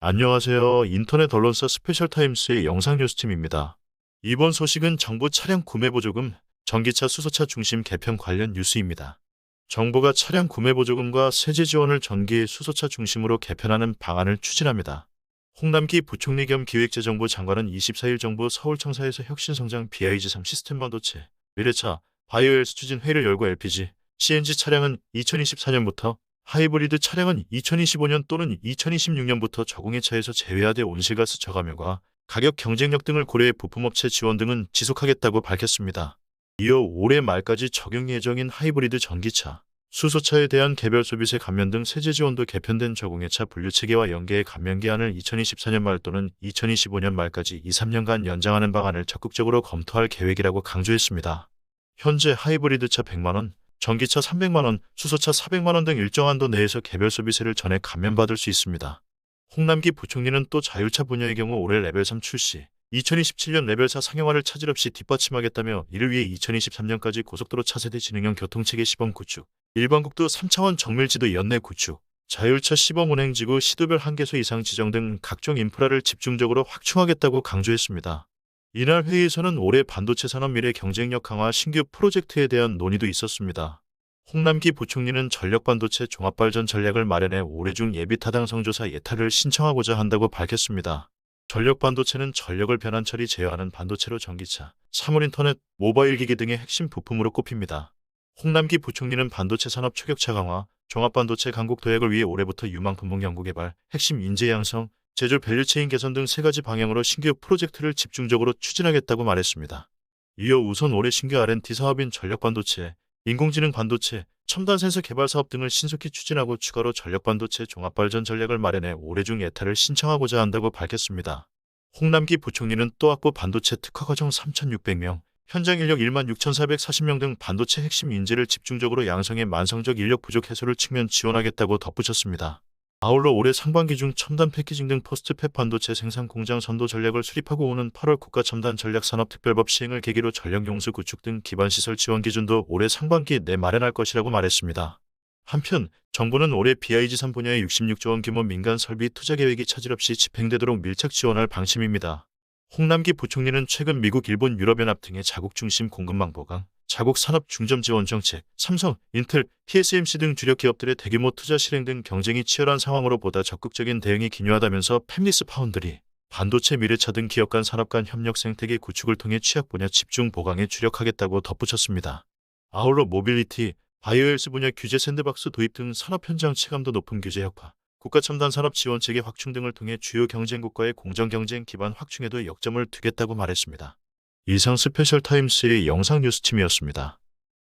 안녕하세요. 인터넷 언론사 스페셜타임스의 영상 뉴스팀입니다. 이번 소식은 정부 차량 구매 보조금, 전기차 수소차 중심 개편 관련 뉴스입니다. 정부가 차량 구매 보조금과 세제 지원을 전기 수소차 중심으로 개편하는 방안을 추진합니다. 홍남기 부총리 겸 기획재정부 장관은 24일 정부 서울청사에서 혁신성장 BIG3 시스템 반도체, 미래차, 바이오헬스 추진 회의를 열고 LPG, CNG 차량은 2024년부터 하이브리드 차량은 2025년 또는 2026년부터 저공해차에서 제외하되 온실가스 저감효과, 가격 경쟁력 등을 고려해 부품업체 지원 등은 지속하겠다고 밝혔습니다. 이어 올해 말까지 적용 예정인 하이브리드 전기차, 수소차에 대한 개별 소비세 감면 등 세제 지원도 개편된 저공해차 분류체계와 연계해 감면 기한을 2024년 말 또는 2025년 말까지 2~3년간 연장하는 방안을 적극적으로 검토할 계획이라고 강조했습니다. 현재 하이브리드차 100만원, 전기차 300만원, 수소차 400만원 등 일정 한도 내에서 개별 소비세를 전액 감면받을 수 있습니다. 홍남기 부총리는 또 자율차 분야의 경우 올해 레벨3 출시, 2027년 레벨4 상용화를 차질 없이 뒷받침하겠다며 이를 위해 2023년까지 고속도로 차세대 지능형 교통체계 시범 구축, 일반국도 3차원 정밀지도 연내 구축, 자율차 시범 운행지구 시도별 한개소 이상 지정 등 각종 인프라를 집중적으로 확충하겠다고 강조했습니다. 이날 회의에서는 올해 반도체 산업 미래 경쟁력 강화 신규 프로젝트에 대한 논의도 있었습니다. 홍남기 부총리는 전력반도체 종합발전 전략을 마련해 올해 중 예비타당 성조사 예타를 신청하고자 한다고 밝혔습니다. 전력반도체는 전력을 변환 처리 제어하는 반도체로 전기차, 사물인터넷, 모바일 기기 등의 핵심 부품으로 꼽힙니다. 홍남기 부총리는 반도체 산업 초격차 강화, 종합반도체 강국 도약을 위해 올해부터 유망품목 연구개발, 핵심 인재 양성, 제조 밸류체인 개선 등 세 가지 방향으로 신규 프로젝트를 집중적으로 추진하겠다고 말했습니다. 이어 우선 올해 신규 R&D 사업인 전력반도체, 인공지능 반도체, 첨단 센서 개발 사업 등을 신속히 추진하고 추가로 전력반도체 종합발전 전략을 마련해 올해 중 예타를 신청하고자 한다고 밝혔습니다. 홍남기 부총리는 또 학부 반도체 특화과정 3,600명, 현장 인력 16,440명 등 반도체 핵심 인재를 집중적으로 양성해 만성적 인력 부족 해소를 측면 지원하겠다고 덧붙였습니다. 아울러 올해 상반기 중 첨단 패키징 등 포스트팹 반도체 생산 공장 선도 전략을 수립하고 오는 8월 국가첨단전략산업특별법 시행을 계기로 전력용수 구축 등 기반시설 지원 기준도 올해 상반기 내 마련할 것이라고 말했습니다. 한편 정부는 올해 BIG3 분야의 66조 원 규모 민간 설비 투자 계획이 차질 없이 집행되도록 밀착 지원할 방침입니다. 홍남기 부총리는 최근 미국, 일본, 유럽연합 등의 자국 중심 공급망 보강, 자국 산업 중점 지원 정책, 삼성, 인텔, TSMC 등 주력 기업들의 대규모 투자 실행 등 경쟁이 치열한 상황으로 보다 적극적인 대응이 기요하다면서 팹리스 파운드리, 반도체 미래차 등 기업 간 산업 간 협력 생태계 구축을 통해 취약 분야 집중 보강에 주력하겠다고 덧붙였습니다. 아울러 모빌리티, 바이오헬스 분야 규제 샌드박스 도입 등 산업 현장 체감도 높은 규제 혁파, 국가첨단 산업 지원 체계 확충 등을 통해 주요 경쟁국과의 공정 경쟁 기반 확충에도 역점을 두겠다고 말했습니다. 이상 스페셜타임스의 영상 뉴스팀이었습니다.